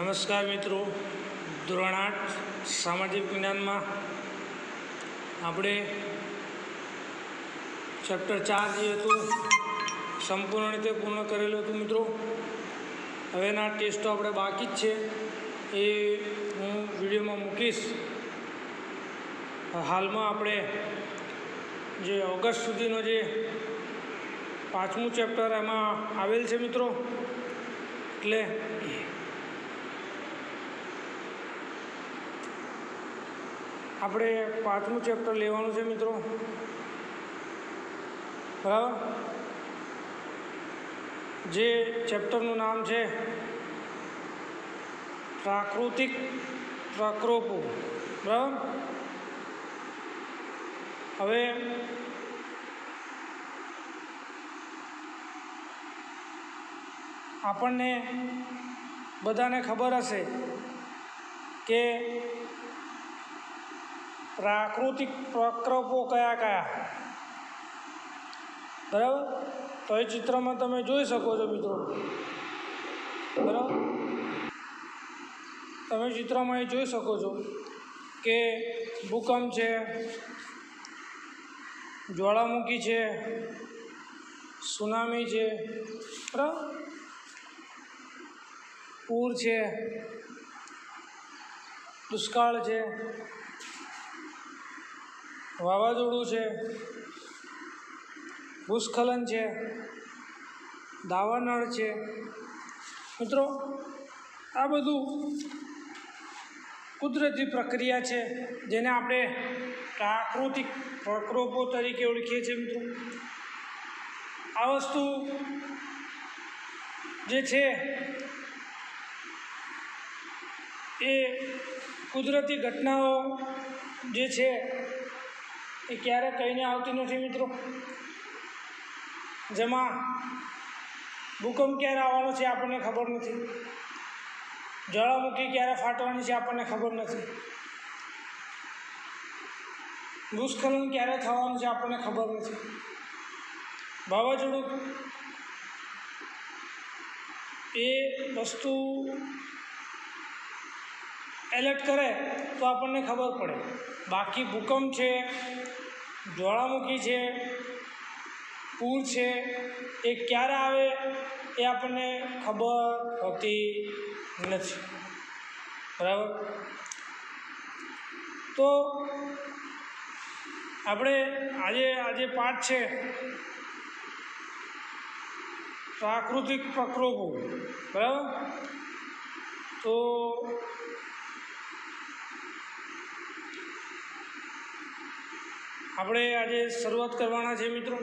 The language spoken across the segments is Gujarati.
નમસ્કાર મિત્રો, ધોરણ 8 સામાજિક વિજ્ઞાનમાં આપણે ચેપ્ટર 4 જે હતું સંપૂર્ણ રીતે પૂર્ણ કરેલું હતું મિત્રો. હવેના ટેસ્ટો આપણે બાકી જ છે, એ હું વિડીયોમાં મૂકીશ. હાલમાં આપણે જે ઓગસ્ટ સુધીનો જે 5મું ચેપ્ટર એમાં આવેલ છે મિત્રો, એટલે આપણે 5મું ચેપ્ટર લેવાનું છે મિત્રો. બરાબર, જે ચેપ્ટરનું નામ છે પ્રાકૃતિક પ્રકોપો. બરાબર, હવે આપણને બધાને ખબર હશે કે પ્રાકૃતિક પ્રકોપો કયા કયા. બરાબર, તો એ ચિત્રમાં તમે જોઈ શકો છો મિત્રો. બરાબર, તમે ચિત્રમાં એ જોઈ શકો છો કે ભૂકંપ છે, જ્વાળામુખી છે, સુનામી છે, બરાબર, પૂર છે, દુષ્કાળ છે, વાવાઝોડું છે, ભૂસ્ખલન છે, દાવાનળ છે. મિત્રો, આ બધું કુદરતી પ્રક્રિયા છે જેને આપણે પ્રાકૃતિક પ્રકોપો તરીકે ઓળખીએ છીએ મિત્રો. આ વસ્તુ જે છે એ કુદરતી ઘટનાઓ જે છે એ ક્યારેક કહીને આવતી નથી મિત્રો. જેમાં ભૂકંપ ક્યારે આવવાનો છે આપણને ખબર નથી, જ્વાળામુખી ક્યારે ફાટવાની છે આપણને ખબર નથી, ભૂસ્ખલન ક્યારે થવાનું છે આપણને ખબર નથી, વાવાઝોડું એ વસ્તુ એલર્ટ કરે તો આપણને ખબર પડે. બાકી ભૂકંપ છે, જ્વાળામુખી છે, પૂર છે, એ ક્યારે આવે એ આપણને ખબર હોતી નથી. બરાબર, તો આપણે આજે પાઠ છે પ્રાકૃતિક પ્રકોપો. બરાબર, તો આપણે આજે શરૂઆત કરવાના છે મિત્રો.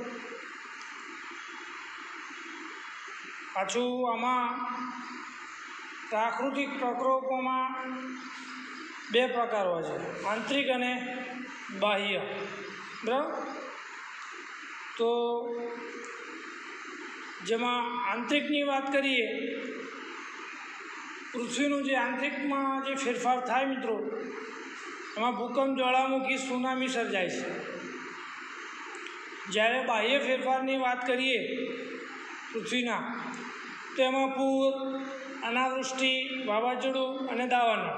પાછું આમાં પ્રાકૃતિક પ્રકોપોમાં 2 પ્રકાર હોય છે, આંતરિક અને બાહ્ય. બરાબર, તો જેમાં આંતરિકની વાત કરીએ, પૃથ્વીનું જે આંતરિકમાં જે ફેરફાર થાય મિત્રો, એમાં ભૂકંપ, જ્વાળામુખી, સુનામી સર્જાય છે. જ્યારે બાહ્ય ફેરફારની વાત કરીએ પૃથ્વીના, તો એમાં પૂર, અનાવૃષ્ટિ, વાવાઝોડું અને દાવાનળ.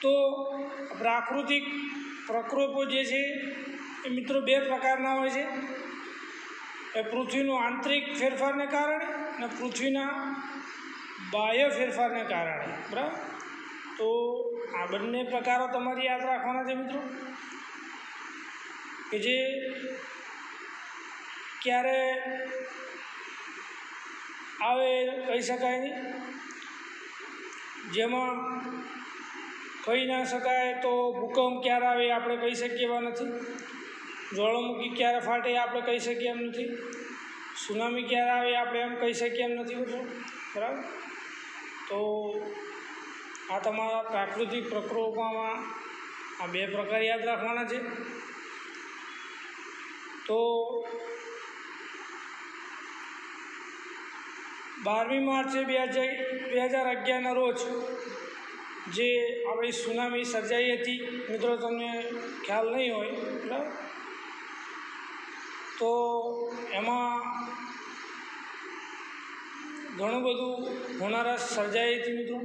તો પ્રાકૃતિક પ્રકોપો જે છે એ મિત્રો 2 પ્રકારના હોય છે. એ પૃથ્વીનું આંતરિક ફેરફારને કારણે અને પૃથ્વીના બાહ્ય ફેરફારને કારણે. બરાબર, તો આ બંને પ્રકારો તમારે યાદ રાખવાના છે મિત્રો, કે જે ક્યારે આવે કહી શકાય નહીં. જેમાં કહી ના શકાય તો ભૂકંપ ક્યારે આવે આપણે કહી શકીએ એવા નથી, જ્વાળામુખી ક્યારે ફાટે આપણે કહી શકીએ એમ નથી, સુનામી ક્યારે આવે આપણે એમ કહી શકીએ એમ નથી મિત્રો. બરાબર, તો આ તમારા પ્રાકૃતિક પ્રકોપોમાં આ 2 પ્રકાર યાદ રાખવાના છે. તો 12મી માર્ચે 2011ના રોજ જે આપણી સુનામી સર્જાઈ હતી મિત્રો, તમને ખ્યાલ નહીં હોય. બરાબર, તો એમાં ઘણું બધું હોનારત સર્જાઈ હતી મિત્રો।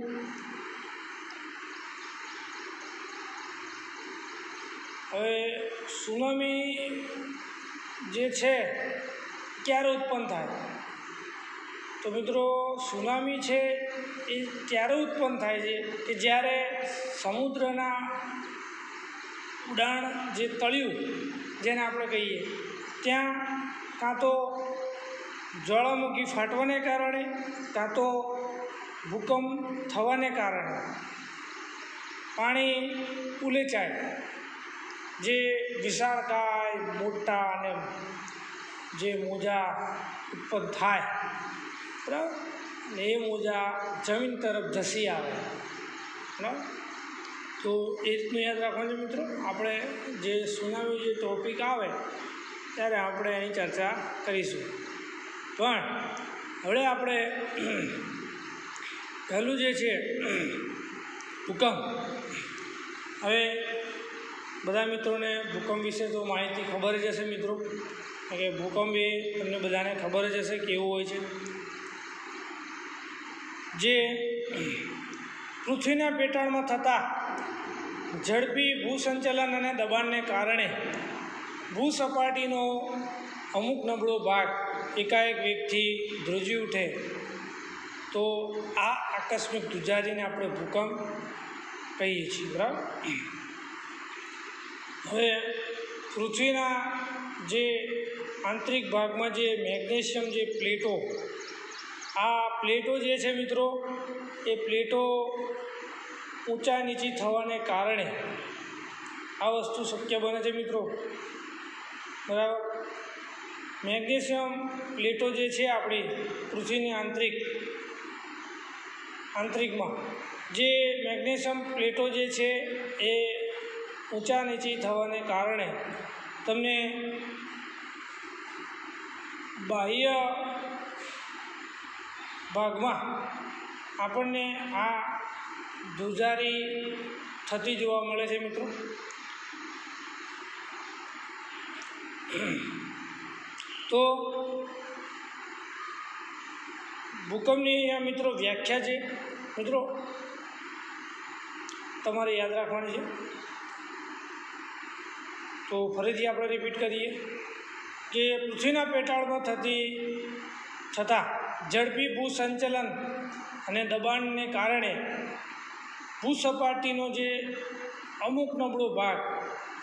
હવે સુનામી જે છે ક્યારે ઉત્પન્ન થાય તો મિત્રો સુનામી છે એ ત્યારે ઉત્પન્ન થાય છે કે જ્યારે સમુદ્રના ઉડાણ જે તળિયું જેને આપણે કહીએ ત્યાં કાં તો જ્વાળામુખી ફાટવાને કારણે કાં તો ભૂકંપ થવાને કારણે પાણી ઉલેચાય, જે વિશાળકાય મોટા અને જે મોજા ઉત્પન્ન થાય બરાબર, અને એ મોજા જમીન તરફ ધસી આવે બરાબર। તો એ રીતનું યાદ રાખવાનું મિત્રો। આપણે જે સુનામી જે ટોપિક આવે ત્યારે આપણે એની ચર્ચા કરીશું। પણ હવે આપણે પહેલું જે છે ભૂકંપ। હવે બધા મિત્રોને ભૂકંપ વિશે તો માહિતી ખબર જ હશે મિત્રો, કે ભૂકંપ એ તમને બધાને ખબર જ હશે કેવું હોય છે। જે પૃથ્વીના પેટાળમાં થતા ઝડપી ભૂસંચલન અને દબાણને કારણે ભૂસપાટીનો અમુક નબળો ભાગ એકાએક વેગથી ધ્રુજી ઉઠે તો આ આકસ્મિક ધ્રુજારીને આપણે ભૂકંપ કહીએ છીએ બરાબર। હવે પૃથ્વીના જે આંતરિક ભાગમાં જે મેગ્નેશિયમ જે પ્લેટો, આ પ્લેટો જે છે મિત્રો એ પ્લેટો ઊંચા નીચી થવાને કારણે આ વસ્તુ શક્ય બને છે મિત્રો બરાબર। મેગ્નેશિયમ પ્લેટો જે છે આપણી પૃથ્વીની આંતરિકમાં જે મેગ્નેશિયમ પ્લેટો જે છે એ ઊંચા નીચી થવાને કારણે તમને બાહ્ય ભાગમાં આપણને આ ધ્રુજારી થતી જોવા મળે છે મિત્રો। તો ભૂકંપની આ મિત્રો વ્યાખ્યા છે મિત્રો તમારે યાદ રાખવાની છે। તો ફરીથી આપણે રિપીટ કરીએ કે પૃથ્વીના પેટાળમાં થતા ઝડપી ભૂસંચલન અને દબાણને કારણે ભૂસપાટીનો જે અમુક નબળો ભાગ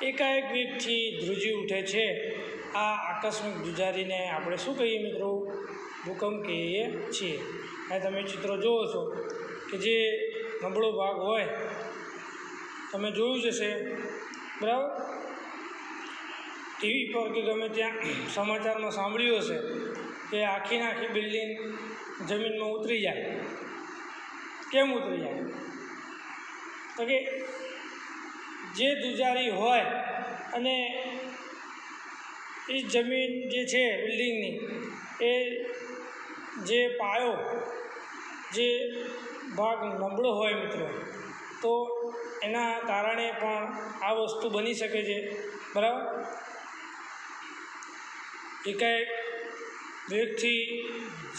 એકાએક વેગથી ધ્રુજી ઉઠે છે, આ આકસ્મિક ધ્રુજારીને આપણે શું કહીએ મિત્રો? ભૂકંપ કહીએ છીએ। આ તમે ચિત્રો જુઓ છો કે જે નબળો ભાગ હોય તમે જોયું જ હશે બરાબર, ટીવી પર કે ગમે ત્યાં સમાચારમાં સાંભળ્યું હશે કે આખી બિલ્ડિંગ જમીનમાં ઉતરી જાય। કેમ ઉતરી જાય? તો કે જે ધ્રુજારી હોય અને એ જમીન જે છે બિલ્ડિંગની એ જે પાયો જે ભાગ નબળો હોય મિત્રો તો એના કારણે પણ આ વસ્તુ બની શકે છે બરાબર। એકાએક વેગથી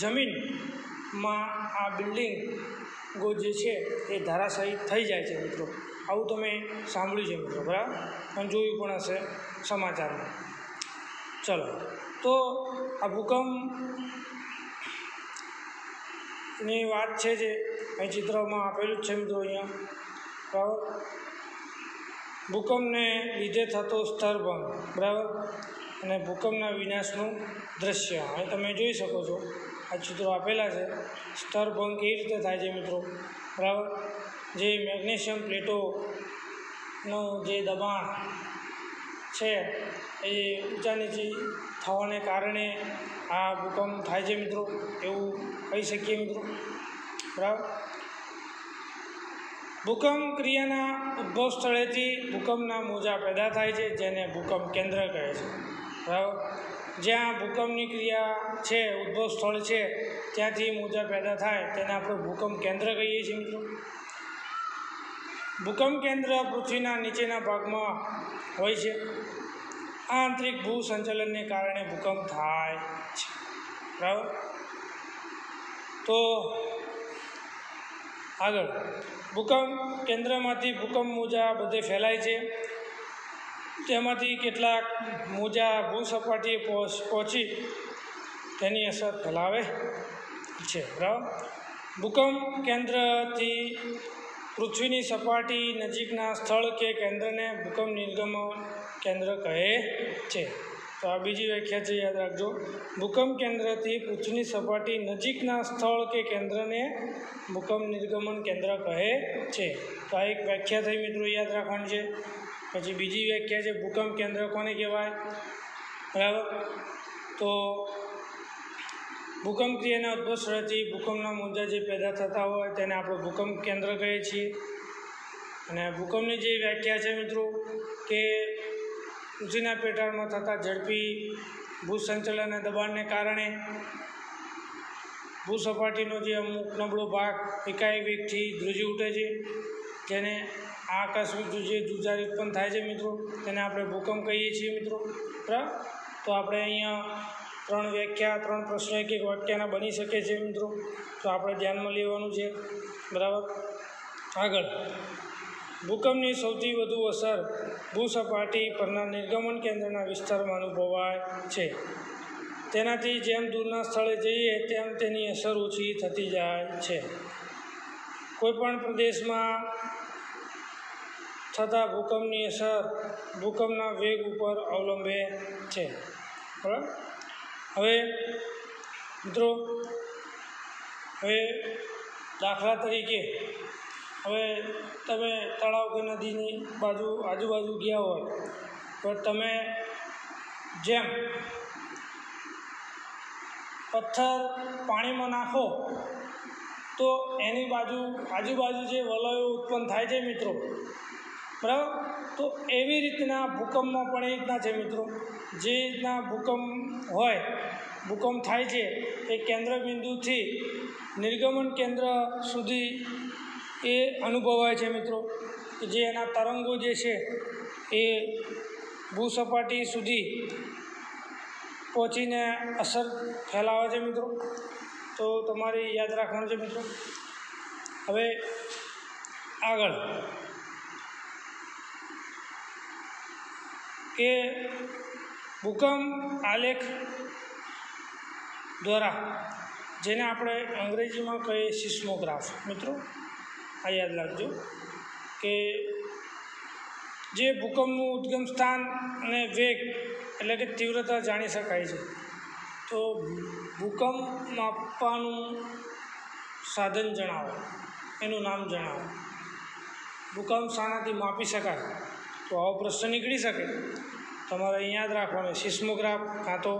જમીનમાં આ બિલ્ડિંગો જે છે એ ધરાશાયી થઈ જાય છે મિત્રો। આવું તમે સાંભળ્યું છે મિત્રો બરાબર, અને જોયું પણ હશે સમાચારમાં। ચલો, તો આ ભૂકંપની વાત છે જે અહીં ચિત્રમાં આપેલું જ છે મિત્રો અહીંયા બરાબર। ભૂકંપને લીધે થતો સ્તરભંગ બરાબર, અને ભૂકંપના વિનાશનું દૃશ્ય અહીં તમે જોઈ શકો છો। આ ચિત્રો આપેલા છે। સ્તરભંગ કેવી રીતે થાય છે મિત્રો બરાબર, જે મેગ્નેશિયમ પ્લેટોનું જે દબાણ છે એ ઊંચા નીચી થવાને કારણે આ ભૂકંપ થાય છે મિત્રો, એવું કહી શકીએ મિત્રો બરાબર। ભૂકંપ ક્રિયાના ઉદ્ભવ સ્થળેથી ભૂકંપના મોજા પેદા થાય છે, જેને ભૂકંપ કેન્દ્ર કહે છે બરાબર। જ્યાં ભૂકંપની ક્રિયા છે ઉદ્ભવ સ્થળ છે ત્યાંથી મોજા પેદા થાય તેને આપણે ભૂકંપ કેન્દ્ર કહીએ છીએ મિત્રો। ભૂકંપ કેન્દ્ર પૃથ્વીના નીચેના ભાગમાં હોય છે। આ આંતરિક ભૂસંચલનને કારણે ભૂકંપ થાય છે બરાબર। તો આગળ ભૂકંપ કેન્દ્રમાંથી ભૂકંપ મોજા બધે ફેલાય છે, તેમાંથી કેટલાક મોજા ભૂસપાટીએ પહોંચી તેની અસર ફેલાવે છે, બરાબર. ભૂકંપ કેન્દ્રથી પૃથ્વીની સપાટી નજીકના સ્થળ કે કેન્દ્રને ભૂકંપ નિર્ગમન કેન્દ્ર કહે છે. તો આ બીજી વ્યાખ્યા છે, યાદ રાખજો. ભૂકંપ કેન્દ્રથી પૃથ્વીની સપાટી નજીકના સ્થળ કે કેન્દ્રને ભૂકંપ નિર્ગમન કેન્દ્ર કહે છે. તો આ એક વ્યાખ્યા થઈ મિત્રો, યાદ રાખવાની છે. પછી બીજી વ્યાખ્યા છે ભૂકંપ કેન્દ્ર કોને કહેવાય, બરાબર. તો ભૂકંપ ક્રિયાના ઉદ્ભવ સ્થળેથી ભૂકંપના મોજા જે પેદા થતા હોય તેને આપણે ભૂકંપ કેન્દ્ર કહીએ છીએ. અને ભૂકંપની જે વ્યાખ્યા છે મિત્રો કે પૃથ્વીના પેટાળમાં થતા ઝડપી ભૂસંચલન અને દબાણને કારણે ભૂસપાટીનો જે અમુક નબળો ભાગ એકાએક વેગથી ધ્રુજી ઉઠે છે, જેને આકસ્મિક ધ્રુજારી ઉત્પન્ન થાય છે મિત્રો, તેને આપણે ભૂકંપ કહીએ છીએ મિત્રો, બરાબર. તો આપણે અહીંયા 3 વ્યાખ્યા 3 પ્રશ્નો એક વાક્યના બની શકે છે મિત્રો, તો આપણે ધ્યાનમાં લેવાનું છે, બરાબર. આગળ ભૂકંપની સૌથી વધુ અસર ભૂસપાટી પરના નિર્ગમન કેન્દ્રના વિસ્તારમાં અનુભવાય છે. તેનાથી જેમ દૂરના સ્થળે જઈએ તેમ તેની અસર ઓછી થતી જાય છે. કોઈપણ પ્રદેશમાં થતા ભૂકંપની અસર ભૂકંપના વેગ ઉપર અવલંબે છે, બરાબર. હવે મિત્રો, હવે દાખલા તરીકે હવે તમે તળાવ કે નદીની આજુબાજુ ગયા હોય તો તમે જેમ પથ્થર પાણીમાં નાખો તો એની આજુબાજુ જે વલયો ઉત્પન્ન થાય છે મિત્રો, બરાબર. તો એવી રીતના ભૂકંપમાં પણ એ રીતના છે મિત્રો, જે રીતના ભૂકંપ થાય છે એ કેન્દ્ર બિંદુથી નિર્ગમન કેન્દ્ર સુધી એ અનુભવાય છે મિત્રો, જે એના તરંગો જે છે એ ભૂસપાટી સુધી પહોંચીને અસર ફેલાવે છે મિત્રો. તો તમારે યાદ રાખવાનું છે મિત્રો. હવે આગળ કે ભૂકંપ આલેખ દ્વારા, જેને આપણે અંગ્રેજીમાં કહીએ સિસ્મોગ્રાફ મિત્રો, આ યાદ રાખજો કે જે ભૂકંપનું ઉદ્ગમ સ્થાન અને વેગ એટલે કે તીવ્રતા જાણી શકાય છે. તો ભૂકંપ માપવાનું સાધન જણાવો, એનું નામ જણાવો. ભૂકંપ શાનાથી માપી શકાય, તો આવો પ્રશ્ન નીકળી શકે. તમારે અહીં યાદ રાખવાનું સિસ્મોગ્રાફ કાં તો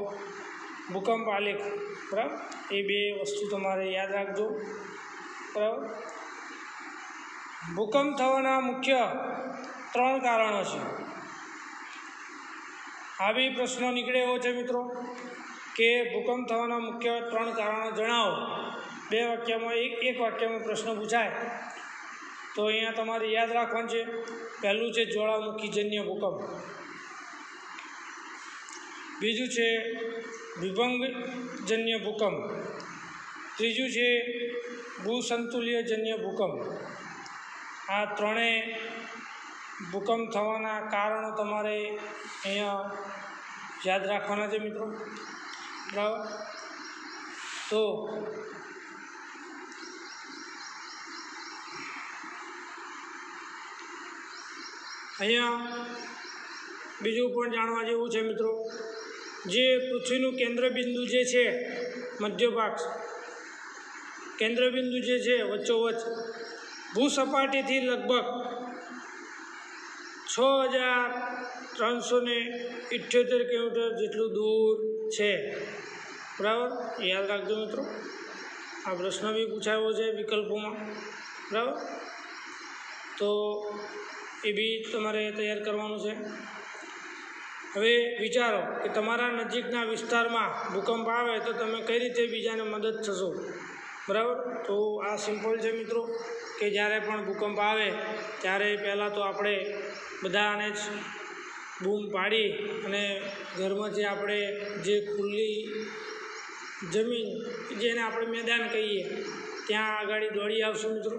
ભૂકંપ આલેખ, બરાબર. એ 2 વસ્તુ તમારે યાદ રાખજો, બરાબર. ભૂકંપ થવાના મુખ્ય 3 કારણો છે. આ બી પ્રશ્નો નીકળે એવો છે મિત્રો કે ભૂકંપ થવાના મુખ્ય 3 કારણો જણાવો. 2 વાક્યમાં એક વાક્યમાં પ્રશ્ન પૂછાય તો અહીંયા તમારે યાદ રાખવાનું છે. પહેલું છે જ્વાળામુખીજન્ય ભૂકંપ, બીજું છે વિભંગજન્ય ભૂકંપ, ત્રીજું છે ભૂસંતુલ્યજન્ય ભૂકંપ. આ 3 ભૂકંપ થવાના કારણો તમારે અહીંયા યાદ રાખવાના છે મિત્રો, બરાબર. તો અહીંયા બીજું પણ જાણવા જેવું છે મિત્રો, જે પૃથ્વીનું કેન્દ્રબિંદુ જે છે મધ્ય ભાગ, કેન્દ્રબિંદુ જે છે વચ્ચોવચ્ચ ભૂસપાટીથી લગભગ 6378 કિલોમીટર જેટલું દૂર છે, બરાબર. યાદ રાખજો મિત્રો, આ પ્રશ્ન બી પૂછાયો છે વિકલ્પોમાં, બરાબર. તો એ બી તમારે તૈયાર કરવાનું છે. હવે વિચારો કે તમારા નજીકના વિસ્તારમાં ભૂકંપ આવે તો તમે કઈ રીતે બીજાને મદદ થશો, બરાબર. તો આ સિમ્પલ છે મિત્રો કે જ્યારે પણ ભૂકંપ આવે ત્યારે પહેલાં તો આપણે બધાને જ બૂમ પાડી અને ઘરમાંથી આપણે જે ખુલ્લી જમીન જેને આપણે મેદાન કહીએ ત્યાં આગળ દોડી આવશું મિત્રો.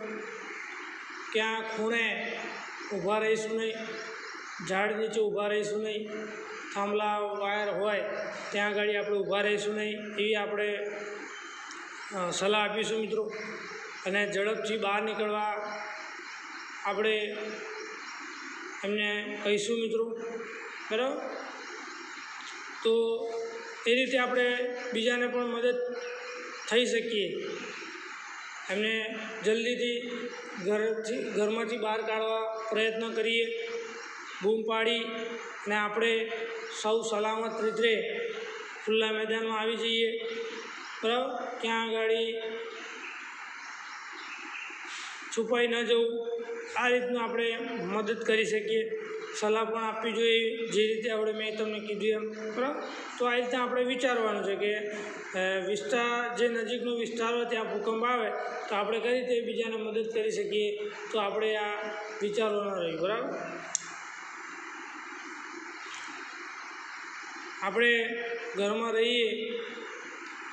ક્યાં ખૂણે ઊભા રહીશું નહીં, ઝાડ નીચે ઊભા રહીશું નહીં, થાંભલા વાયર હોય ત્યાં આગળ આપણે ઊભા રહીશું નહીં, એવી આપણે સલાહ આપીશું મિત્રો. અને ઝડપથી બહાર નીકળવા આપણે એમને કહીશું મિત્રો. બરાબર, તો એ રીતે આપણે બીજાને પણ મદદ થઈ શકીએ. એમને જલ્દીથી ઘરમાંથી બહાર કાઢવા પ્રયત્ન કરીએ, બૂમ પાડી, અને આપણે સૌ સલામત રીતે ખુલ્લા મેદાનમાં આવી જઈએ. બરાબર, ત્યાં આગળ છુપાઈ ન જવું, આ રીતનું આપણે મદદ કરી શકીએ. સલાહ પણ આપવી જોઈએ જે રીતે આપણે મેં તમને કીધું એમ. બરાબર, તો આ રીતે આપણે વિચારવાનું છે કે જે નજીકનો વિસ્તાર હોય ત્યાં ભૂકંપ આવે તો આપણે કઈ રીતે બીજાને મદદ કરી શકીએ, તો આપણે આ વિચારવાનું રહ્યું. બરાબર, આપણે ઘરમાં રહીએ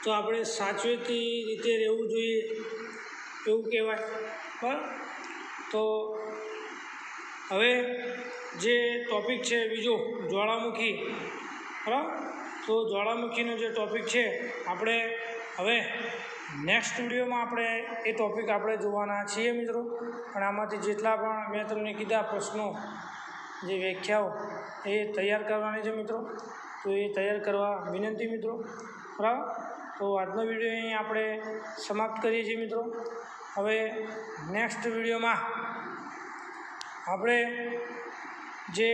તો આપણે સાચવેતી રીતે રહેવું જોઈએ એવું કહેવાય. બરાબર, તો હવે જે ટૉપિક છે બીજો જ્વાળામુખી. બરાબર, તો જ્વાળામુખીનો જે ટૉપિક છે આપણે હવે નેક્સ્ટ વિડીયોમાં આપણે એ ટૉપિક આપણે જોવાના છીએ મિત્રો. પણ આમાંથી જેટલા પણ મેં તમને કીધા પ્રશ્નો, જે વ્યાખ્યાઓ એ તૈયાર કરવાની છે મિત્રો. તો એ તૈયાર કરવા વિનંતી મિત્રો. બરાબર, તો આજનો વિડીયો અહીં આપણે સમાપ્ત કરીએ છીએ મિત્રો. હવે નેક્સ્ટ વિડીયોમાં આપણે જે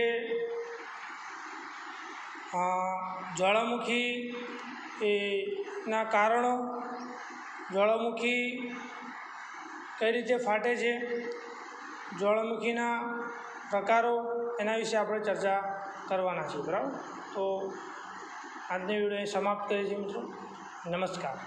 જ્વાળામુખી એના કારણો, જ્વાળામુખી કઈ રીતે ફાટે છે, જ્વાળામુખીના પ્રકારો, એના વિશે આપણે ચર્ચા કરવાના છીએ. બરાબર, તો આજની વિડીયો સમાપ્ત કરીએ છીએ મિત્રો. નમસ્કાર.